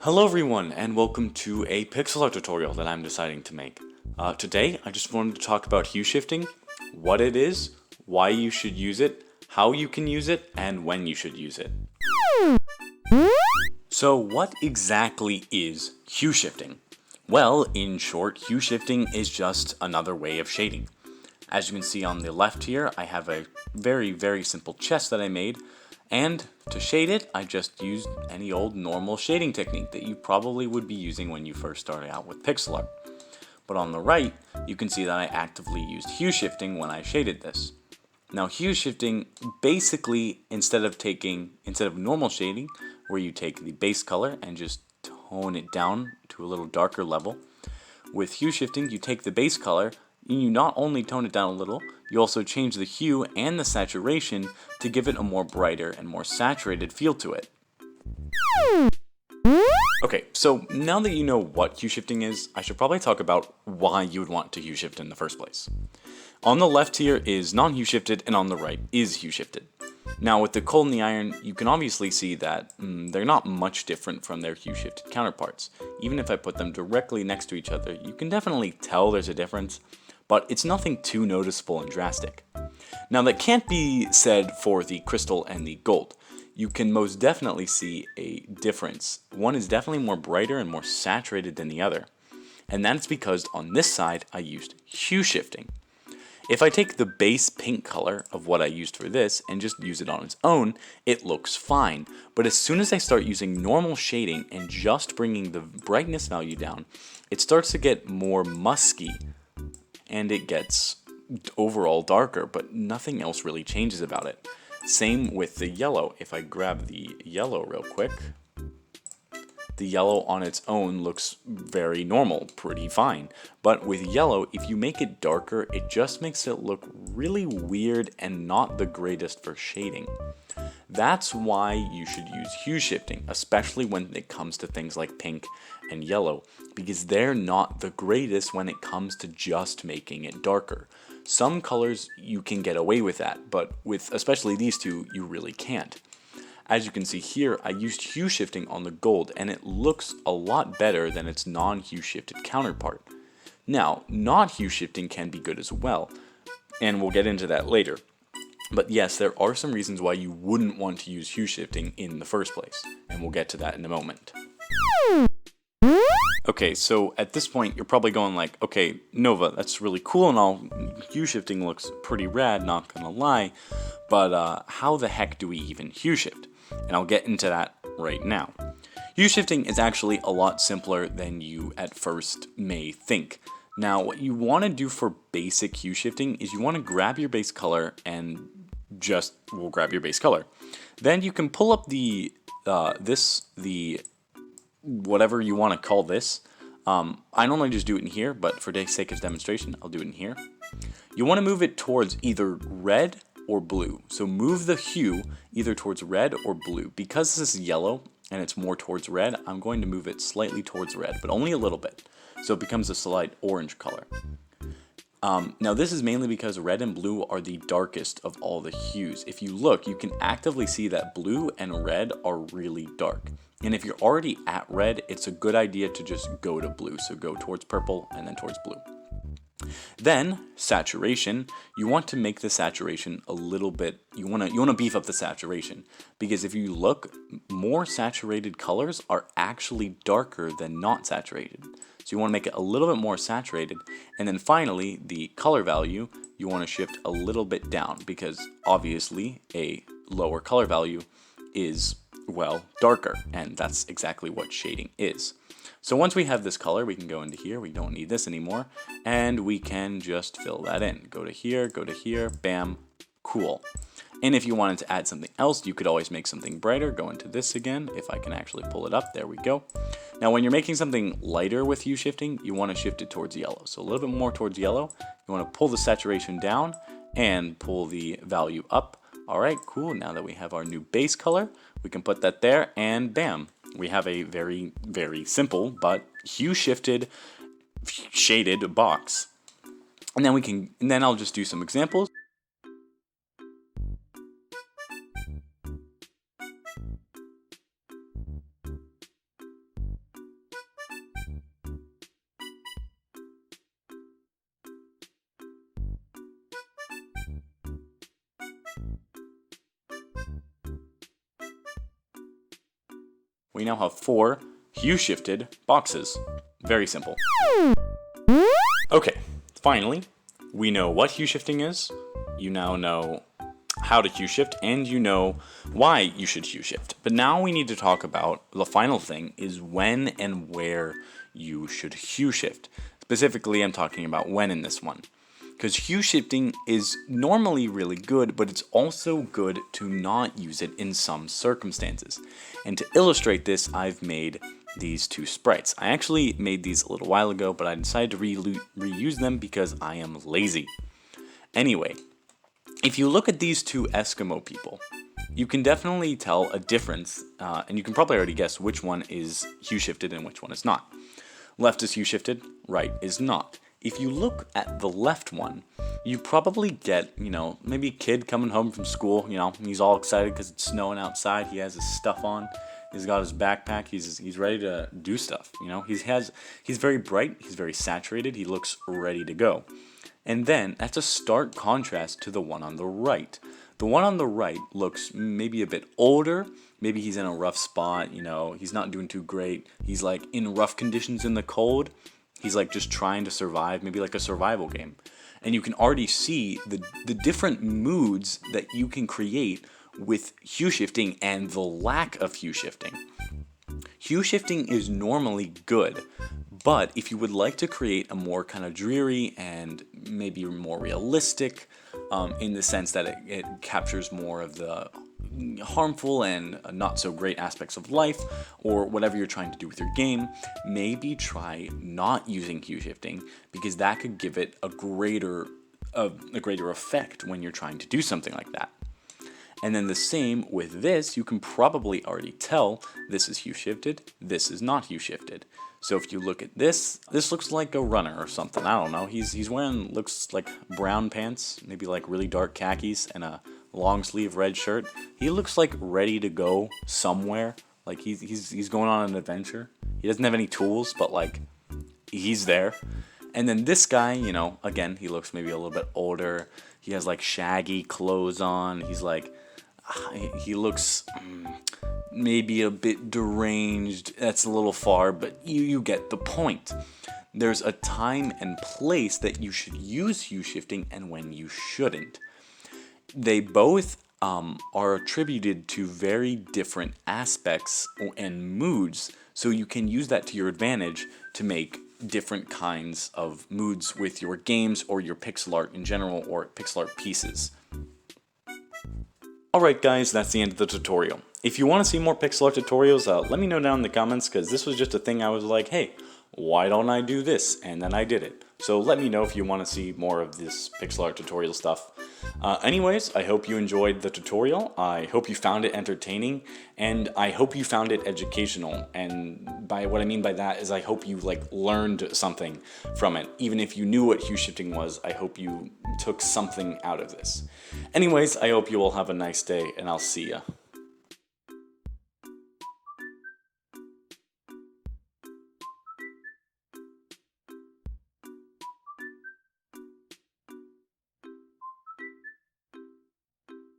Hello everyone and welcome to a pixel art tutorial that I'm deciding to make. Today I just wanted to talk about hue shifting, what it is, why you should use it, how you can use it, and when you should use it. So what exactly is hue shifting? Well, in short, hue shifting is just another way of shading. As you can see on the left here, I have a very simple chest that I made, and to shade it, I just used any old normal shading technique that you probably would be using when you first started out with pixel art. But on the right, you can see that I actively used hue shifting when I shaded this. Now hue shifting, basically, instead of normal shading, where you take the base color and just tone it down to a little darker level, with hue shifting, you take the base color and you not only tone it down a little, you also change the hue and the saturation to give it a more brighter and more saturated feel to it. Okay, so now that you know what hue shifting is, I should probably talk about why you would want to hue shift in the first place. On the left here is non-hue shifted, and on the right is hue shifted. Now with the coal and the iron, you can obviously see that they're not much different from their hue shifted counterparts. Even if I put them directly next to each other, you can definitely tell there's a difference, but it's nothing too noticeable and drastic. Now that can't be said for the crystal and the gold. You can most definitely see a difference. One is definitely more brighter and more saturated than the other. And that's because on this side I used hue shifting. If I take the base pink color of what I used for this and just use it on its own, it looks fine. But as soon as I start using normal shading and just bringing the brightness value down, it starts to get more musky and it gets overall darker, but nothing else really changes about it. Same with the yellow. If I grab the yellow real quick, the yellow on its own looks very normal, pretty fine. But with yellow, if you make it darker, it just makes it look really weird and not the greatest for shading. That's why you should use hue shifting, especially when it comes to things like pink and yellow, because they're not the greatest when it comes to just making it darker. Some colors you can get away with that, but with especially these two, you really can't. As you can see here, I used hue shifting on the gold, and it looks a lot better than its non-hue shifted counterpart. Now, not hue shifting can be good as well, and we'll get into that later. But yes, there are some reasons why you wouldn't want to use hue shifting in the first place, and we'll get to that in a moment. Okay, so at this point, you're probably going like, okay, Nova, that's really cool and all, hue shifting looks pretty rad, not gonna lie, but how the heck do we even hue shift? And I'll get into that right now. Hue shifting is actually a lot simpler than you at first may think. Now, what you want to do for basic hue shifting is you want to grab your base color and we'll grab your base color. Then you can pull up the whatever you want to call this. I normally just do it in here, but for the sake of demonstration, I'll do it in here. You want to move it towards either red or blue. So move the hue either towards red or blue. Because this is yellow and it's more towards red, I'm going to move it slightly towards red, but only a little bit. So it becomes a slight orange color. Now this is mainly because red and blue are the darkest of all the hues. If you look, you can actively see that blue and red are really dark. And if you're already at red, it's a good idea to just go to blue. So go towards purple and then towards blue. Then saturation, you want to make the saturation a little bit, you want to beef up the saturation, because if you look, more saturated colors are actually darker than not saturated. So you want to make it a little bit more saturated. And then finally, the color value, you want to shift a little bit down, because obviously a lower color value is, well, darker, and that's exactly what shading is. So once we have this color, we can go into here, we don't need this anymore, and we can just fill that in. Go to here, bam, cool. And if you wanted to add something else, you could always make something brighter. Go into this again, if I can actually pull it up, there we go. Now when you're making something lighter with hue shifting, you want to shift it towards yellow. So a little bit more towards yellow. You want to pull the saturation down and pull the value up. All right, cool, now that we have our new base color, we can put that there, and bam. We have a very simple but hue shifted shaded box. And then I'll just do some examples. we now have 4 hue shifted boxes. Very simple. Okay, finally, we know what hue shifting is. You now know how to hue shift, and you know why you should hue shift. But now we need to talk about the final thing, is when and where you should hue shift. Specifically, I'm talking about when in this one. Because hue shifting is normally really good, but it's also good to not use it in some circumstances. And to illustrate this, I've made these 2 sprites. I actually made these a little while ago, but I decided to reuse them because I am lazy. Anyway, if you look at these 2 Eskimo people, you can definitely tell a difference, and you can probably already guess which one is hue shifted and which one is not. Left is hue shifted, right is not. If you look at the left one, you probably get, maybe a kid coming home from school, he's all excited because it's snowing outside, he has his stuff on, he's got his backpack, he's ready to do stuff, he's very bright, he's very saturated, he looks ready to go. And then, that's a stark contrast to the one on the right. The one on the right looks maybe a bit older, maybe he's in a rough spot, he's not doing too great, he's like in rough conditions in the cold. He's like just trying to survive, maybe like a survival game. And you can already see the different moods that you can create with hue shifting and the lack of hue shifting. Hue shifting is normally good, but if you would like to create a more kind of dreary and maybe more realistic, in the sense that it captures more of the harmful and not so great aspects of life, or whatever you're trying to do with your game, maybe try not using hue shifting, because that could give it a greater effect when you're trying to do something like that. And then the same with this, you can probably already tell this is hue shifted, this is not hue shifted. So if you look at this looks like a runner or something, I don't know, he's wearing, looks like brown pants, maybe like really dark khakis, and a long sleeve red shirt. He looks like ready to go somewhere. Like he's going on an adventure. He doesn't have any tools, but like he's there. And then this guy, again, he looks maybe a little bit older. He has like shaggy clothes on. He's like, he looks maybe a bit deranged. That's a little far, but you get the point. There's a time and place that you should use hue shifting and when you shouldn't. They both are attributed to very different aspects and moods, so you can use that to your advantage to make different kinds of moods with your games or your pixel art in general, or pixel art pieces. Alright guys, that's the end of the tutorial. If you want to see more pixel art tutorials, let me know down in the comments, because this was just a thing I was like, hey, why don't I do this? And then I did it. So let me know if you want to see more of this pixel art tutorial stuff. Anyways, I hope you enjoyed the tutorial. I hope you found it entertaining, and I hope you found it educational. And by what I mean by that is I hope you learned something from it. Even if you knew what hue shifting was, I hope you took something out of this. Anyways, I hope you all have a nice day, and I'll see ya.